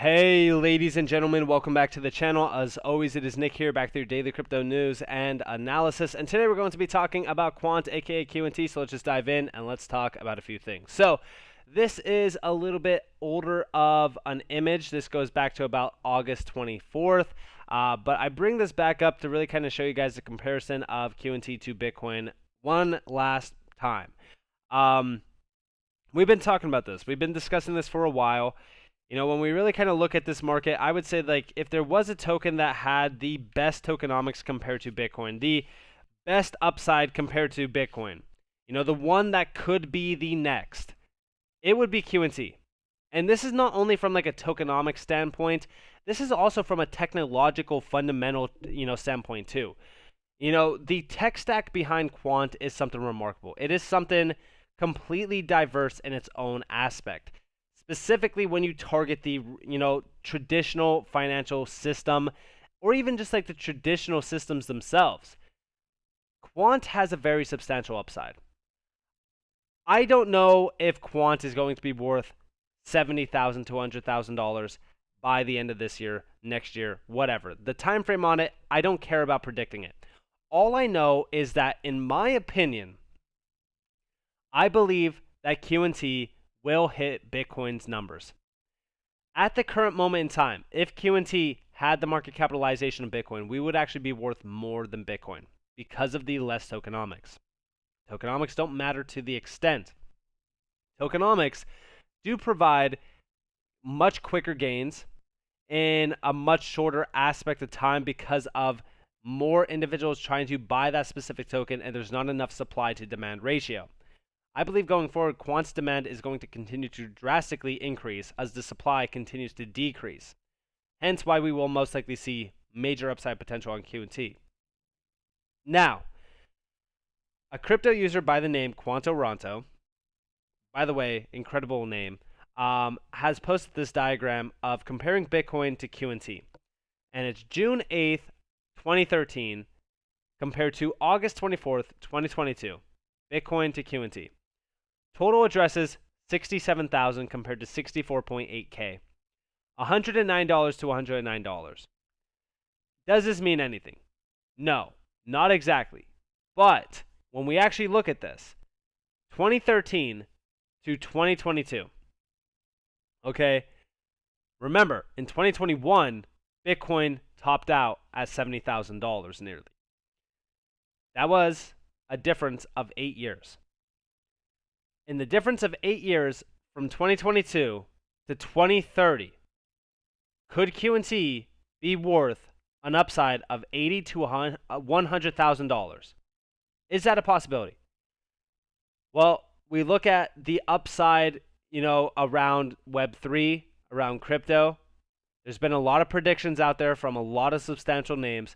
Hey, ladies and gentlemen, welcome back to the channel. As always, it is Nick here, back with your daily crypto news and analysis. And today we're going to be talking about Quant, aka QNT. So let's just dive in and let's talk about a few things. So this is a little bit older of an image. This goes back to about August 24th. But I bring this back up to really kind of show you guys the comparison of QNT to Bitcoin one last time. We've been talking about this. We've been discussing this for a while. You know, when we really kind of look at this market, I would say like if there was a token that had the best tokenomics compared to Bitcoin, the best upside compared to Bitcoin, you know, the one that could be the next, it would be QNT. And this is not only from like a tokenomics standpoint, this is also from a technological fundamental, standpoint too. You know, the tech stack behind Quant is something remarkable. It is something completely diverse in its own aspect. Specifically when you target the traditional financial system, or even just like the traditional systems themselves, Quant has a very substantial upside. I don't know if Quant is going to be worth $70,000 to $100,000 by the end of this year, next year, whatever. The time frame on it, I don't care about predicting it. All I know is that, in my opinion, I believe that QNT will hit Bitcoin's numbers. At the current moment in time, if QNT had the market capitalization of Bitcoin, we would actually be worth more than Bitcoin because of the less tokenomics. Tokenomics don't matter to the extent. Tokenomics do provide much quicker gains in a much shorter aspect of time because of more individuals trying to buy that specific token, and there's not enough supply to demand ratio. I believe going forward, Quant's demand is going to continue to drastically increase as the supply continues to decrease. Hence why we will most likely see major upside potential on QNT. Now, a crypto user by the name Quantoronto, by the way, incredible name, has posted this diagram of comparing Bitcoin to QNT. And it's June 8th, 2013, compared to August 24th, 2022. Bitcoin to QNT. Total addresses, 67,000 compared to 64.8K. $109 to $109. Does this mean anything? No, not exactly. But when we actually look at this, 2013 to 2022, okay, remember, in 2021, Bitcoin topped out at $70,000 nearly. That was a difference of 8 years. In the difference of 8 years from 2022 to 2030, could QNT be worth an upside of $80,000 to $100,000? Is that a possibility? Well, we look at the upside, around Web3, around crypto. There's been a lot of predictions out there from a lot of substantial names.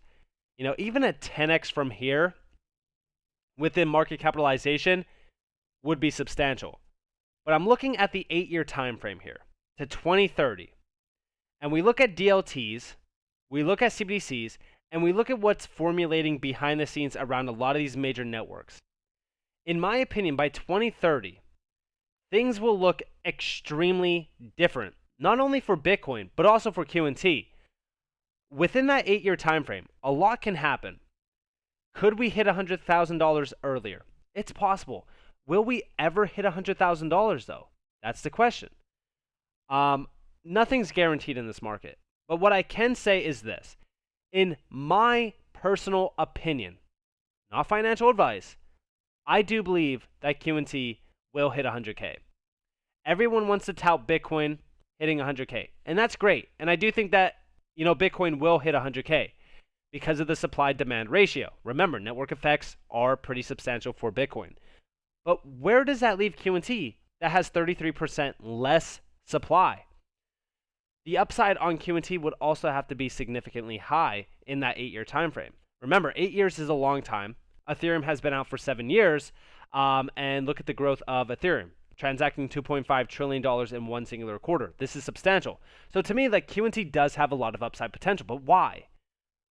Even a 10x from here within market capitalization would be substantial. But I'm looking at the 8-year time frame here to 2030. And we look at DLTs, we look at CBDCs, and we look at what's formulating behind the scenes around a lot of these major networks. In my opinion, by 2030, things will look extremely different, not only for Bitcoin, but also for QNT. Within that 8-year time frame, a lot can happen. Could we hit $100,000 earlier? It's possible. Will we ever hit $100,000 though? That's the question. Nothing's guaranteed in this market. But what I can say is this. In my personal opinion, not financial advice, I do believe that QNT will hit 100K. Everyone wants to tout Bitcoin hitting 100K, and that's great. And I do think that, Bitcoin will hit 100K because of the supply-demand ratio. Remember, network effects are pretty substantial for Bitcoin. But where does that leave QNT that has 33% less supply? The upside on QNT would also have to be significantly high in that 8-year time frame. Remember, 8 years is a long time. Ethereum has been out for 7 years, and look at the growth of Ethereum, transacting $2.5 trillion in one singular quarter. This is substantial. So to me, like, QNT does have a lot of upside potential, but why?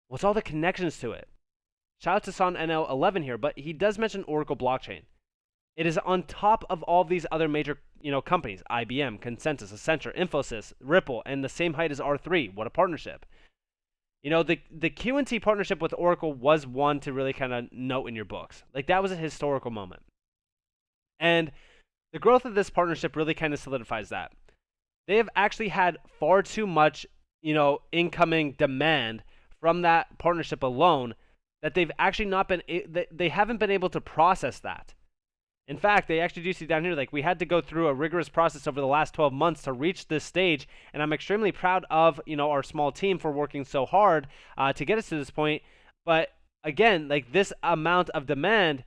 What's all the connections to it? Shout out to Son NL11 here, but he does mention Oracle blockchain. It is on top of all these other major, companies: IBM, Consensus, Accenture, Infosys, Ripple, and the same height as R3. What a partnership! The QNT partnership with Oracle was one to really kind of note in your books. Like, that was a historical moment. And the growth of this partnership really kind of solidifies that. They have actually had far too much, incoming demand from that partnership alone, that they've actually not been, they haven't been able to process that. In fact, they actually do see down here, like, we had to go through a rigorous process over the last 12 months to reach this stage, and I'm extremely proud of, our small team for working so hard to get us to this point. But again, like, this amount of demand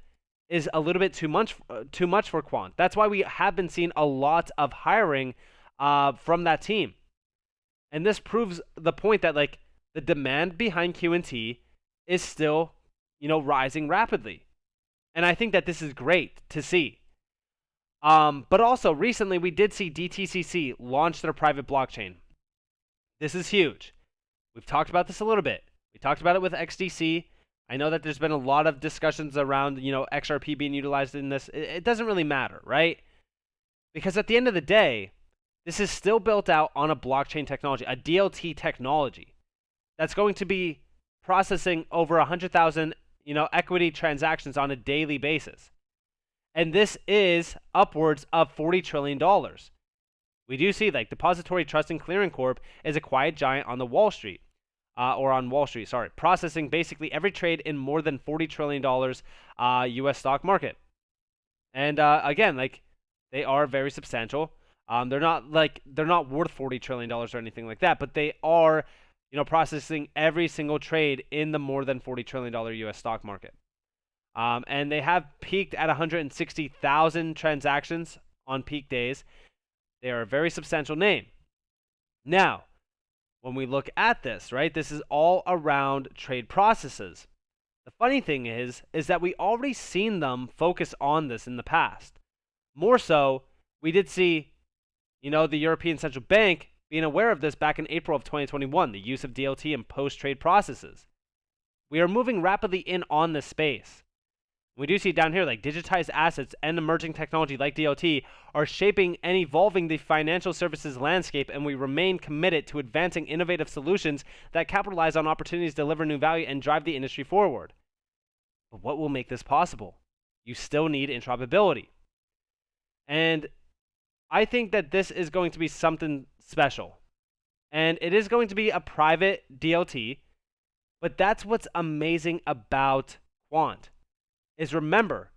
is a little bit too much for Quant. That's why we have been seeing a lot of hiring from that team. And this proves the point that, like, the demand behind QNT is still, rising rapidly. And I think that this is great to see. But also, recently, we did see DTCC launch their private blockchain. This is huge. We've talked about this a little bit. We talked about it with XDC. I know that there's been a lot of discussions around, XRP being utilized in this. It doesn't really matter, right? Because at the end of the day, this is still built out on a blockchain technology, a DLT technology, that's going to be processing over 100,000 equity transactions on a daily basis. And this is upwards of $40 trillion. We do see, like, Depository Trust and Clearing Corp is a quiet giant on Wall Street, processing basically every trade in more than $40 trillion US stock market. And again, like, they are very substantial. They're not worth $40 trillion or anything like that, but they are, processing every single trade in the more than $40 trillion US stock market. And they have peaked at 160,000 transactions on peak days. They are a very substantial name. Now, when we look at this, right, this is all around trade processes. The funny thing is that we already seen them focus on this in the past. More so, we did see, the European Central Bank being aware of this back in April of 2021, the use of DLT in post-trade processes. We are moving rapidly in on this space. We do see down here, like, digitized assets and emerging technology like DLT are shaping and evolving the financial services landscape, and we remain committed to advancing innovative solutions that capitalize on opportunities, deliver new value, and drive the industry forward. But what will make this possible? You still need interoperability. And I think that this is going to be something special. And it is going to be a private DLT, but that's what's amazing about Quant. Is, remember,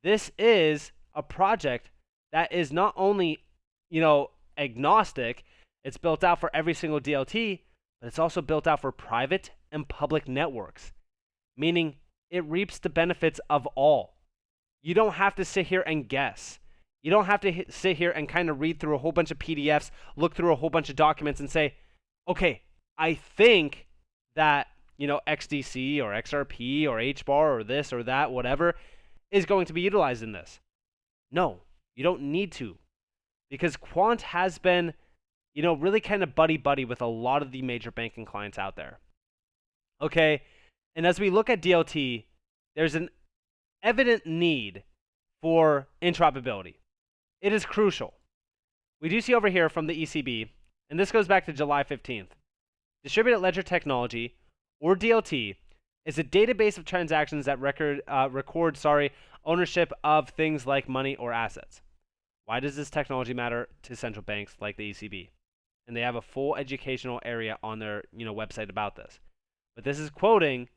this is a project that is not only, agnostic, it's built out for every single DLT, but it's also built out for private and public networks, meaning it reaps the benefits of all. You don't have to sit here and guess. You don't have to sit here and kind of read through a whole bunch of PDFs, look through a whole bunch of documents and say, okay, I think that, XDC or XRP or HBAR or this or that, whatever, is going to be utilized in this. No, you don't need to. Because Quant has been, really kind of buddy-buddy with a lot of the major banking clients out there. Okay, and as we look at DLT, there's an evident need for interoperability. It is crucial. We do see over here from the ECB, and this goes back to July 15th, Distributed Ledger Technology, or DLT, is a database of transactions that record ownership of things like money or assets. Why does this technology matter to central banks like the ECB? And they have a full educational area on their website about this. But this is quoting,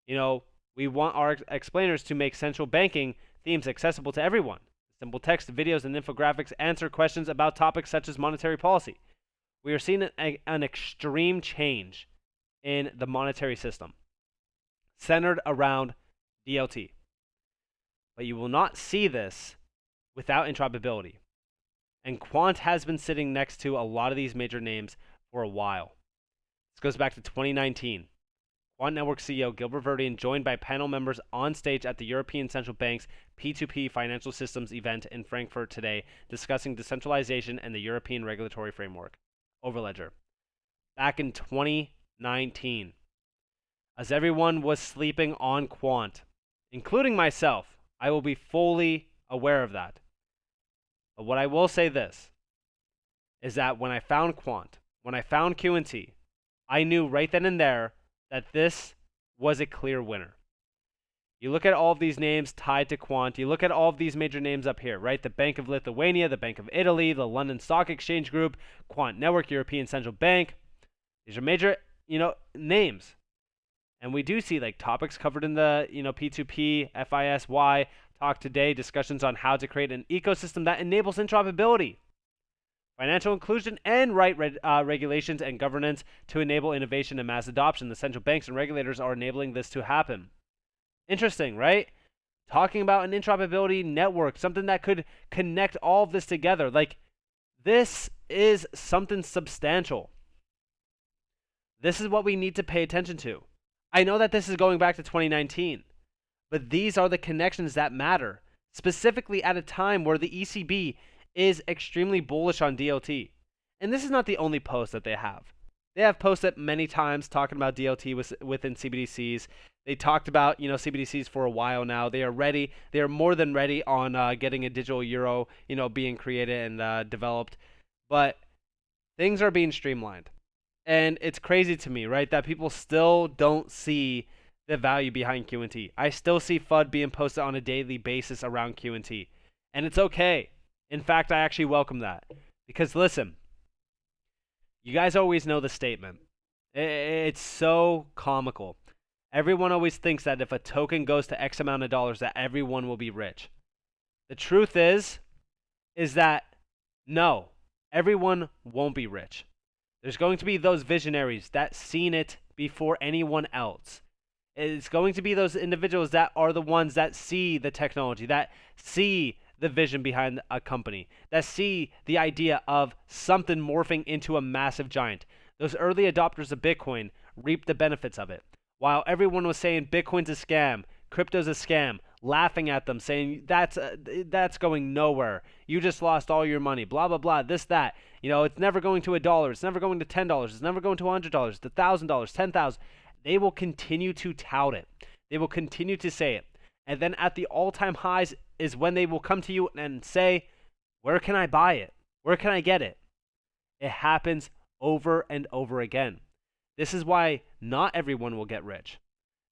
we want our explainers to make central banking themes accessible to everyone. Simple text, videos, and infographics answer questions about topics such as monetary policy. We are seeing an extreme change in the monetary system, centered around DLT. But you will not see this without interoperability. And Quant has been sitting next to a lot of these major names for a while. This goes back to 2019. Quant Network CEO Gilbert Verdian joined by panel members on stage at the European Central Bank's P2P Financial Systems event in Frankfurt today, discussing decentralization and the European regulatory framework. Overledger. Back in 2019, as everyone was sleeping on Quant, including myself, I will be fully aware of that. But what I will say this is that when I found Quant, when I found Q&T, I knew right then and there that this was a clear winner. You look at all of these names tied to Quant, you look at all of these major names up here, right? The Bank of Lithuania, the Bank of Italy, the London Stock Exchange Group, Quant Network, European Central Bank. These are major, names. And we do see like topics covered in the, P2P, FISY, talk today, discussions on how to create an ecosystem that enables interoperability, financial inclusion, and regulations and governance to enable innovation and mass adoption. The central banks and regulators are enabling this to happen. Interesting, right? Talking about an interoperability network, something that could connect all of this together. Like, this is something substantial. This is what we need to pay attention to. I know that this is going back to 2019, but these are the connections that matter, specifically at a time where the ECB is extremely bullish on DLT. And this is not the only post that they have. They have posted many times talking about DLT within CBDCs. They talked about, CBDCs for a while now. They are ready. They are more than ready on getting a digital euro, being created and developed. But things are being streamlined. And it's crazy to me, right, that people still don't see the value behind Q&T. I still see FUD being posted on a daily basis around Q&T. And it's okay. In fact, I actually welcome that. Because listen, you guys always know the statement. It's so comical. Everyone always thinks that if a token goes to X amount of dollars, that everyone will be rich. The truth is that no, everyone won't be rich. There's going to be those visionaries that seen it before anyone else. It's going to be those individuals that are the ones that see the technology, that see the vision behind a company, that see the idea of something morphing into a massive giant. Those early adopters of Bitcoin reap the benefits of it. While everyone was saying Bitcoin's a scam, crypto's a scam, laughing at them, saying that's going nowhere. You just lost all your money, blah, blah, blah, this, that. It's never going to $1. It's never going to $10. It's never going to $100, to $1,000, $10,000. They will continue to tout it. They will continue to say it. And then at the all-time highs is when they will come to you and say, where can I buy it? Where can I get it? It happens over and over again. This is why not everyone will get rich.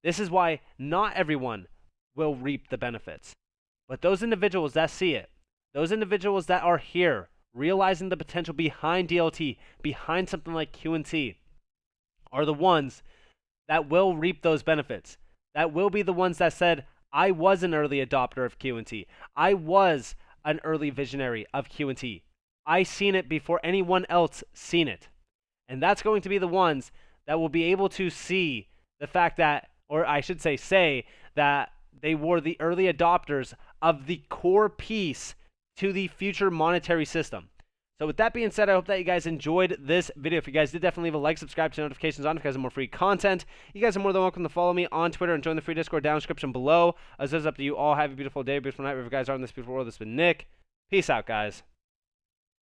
This is why not everyone will reap the benefits. But those individuals that see it, those individuals that are here, realizing the potential behind DLT, behind something like Q&T, are the ones that will reap those benefits. That will be the ones that said, I was an early adopter of Q&T. I was an early visionary of Q&T. I seen it before anyone else seen it. And that's going to be the ones that will be able to see the fact that, or I should say that they were the early adopters of the core piece to the future monetary system. So with that being said, I hope that you guys enjoyed this video. If you guys did, definitely leave a like, subscribe, turn notifications on if you guys have more free content. You guys are more than welcome to follow me on Twitter and join the free Discord down in the description below. As it's up to you all. Have a beautiful day, beautiful night, wherever you guys are in this beautiful world. This has been Nick. Peace out, guys.